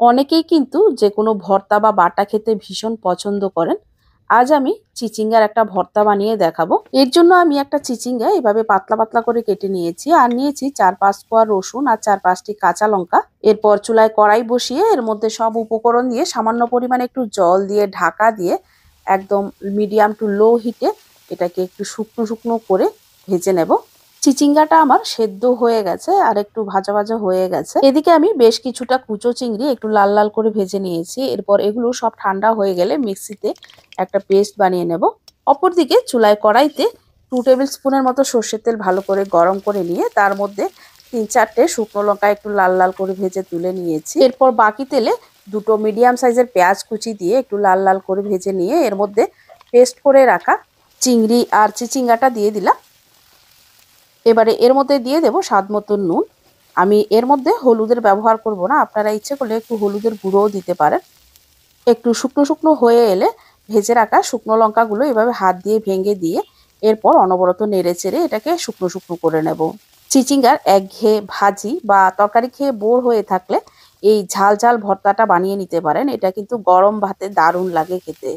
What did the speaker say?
অনেকেই কিন্তু যে কোনো ভর্তা বা বাটা খেতে ভীষণ পছন্দ করেন। আজ আমি চিচিঙ্গার একটা ভর্তা বানিয়ে দেখাবো। এর জন্য আমি একটা চিচিঙ্গা এভাবে পাতলা পাতলা করে কেটে নিয়েছি, আর নিয়েছি 4-5 কোয়া রসুন আর 4-5টি কাঁচা লঙ্কা। এরপর চুলায় কড়াই বসিয়ে এর মধ্যে সব উপকরণ দিয়ে সামান্য পরিমাণে একটু জল দিয়ে ঢাকা দিয়ে একদম মিডিয়াম টু লো হিটে এটাকে একটু শুকনো শুকনো করে ভেজে নেব। চিচিঙ্গাটা আমার সেদ্ধ হয়ে গেছে আর একটু ভাজা ভাজা হয়ে গেছে। এদিকে আমি বেশ কিছুটা কুচো চিংড়ি একটু লাল লাল করে ভেজে নিয়েছি। এরপর এগুলো সব ঠান্ডা হয়ে গেলে মিক্সিতে একটা পেস্ট বানিয়ে নেব। অপরদিকে চুলায় কড়াইতে 2 টেবিল স্পুনের মতো সর্ষের তেল ভালো করে গরম করে নিয়ে তার মধ্যে 3-4টে শুকনো লঙ্কা একটু লাল লাল করে ভেজে তুলে নিয়েছি। এরপর বাকি তেলে দুটো মিডিয়াম সাইজের পেঁয়াজ কুচি দিয়ে একটু লাল লাল করে ভেজে নিয়ে এর মধ্যে পেস্ট করে রাখা চিংড়ি আর চিচিঙ্গাটা দিয়ে দিলাম। এবারে এর মধ্যে দিয়ে দেব স্বাদ মতো নুন। আমি এর মধ্যে হলুদের ব্যবহার করব না, আপনারা ইচ্ছে করলে একটু হলুদের গুঁড়োও দিতে পারেন। একটু শুকনো শুকনো হয়ে এলে ভেজে রাখা শুকনো লঙ্কাগুলো এভাবে হাত দিয়ে ভেঙে দিয়ে এরপর অনবরত নেড়ে চেড়ে এটাকে শুকনো শুকনো করে নেব। চিচিঙ্গার একঘেয়ে ভাজি বা তরকারি খেয়ে বোর হয়ে থাকলে এই ঝাল ঝাল ভর্তাটা বানিয়ে নিতে পারেন। এটা কিন্তু গরম ভাতে দারুণ লাগে খেতে।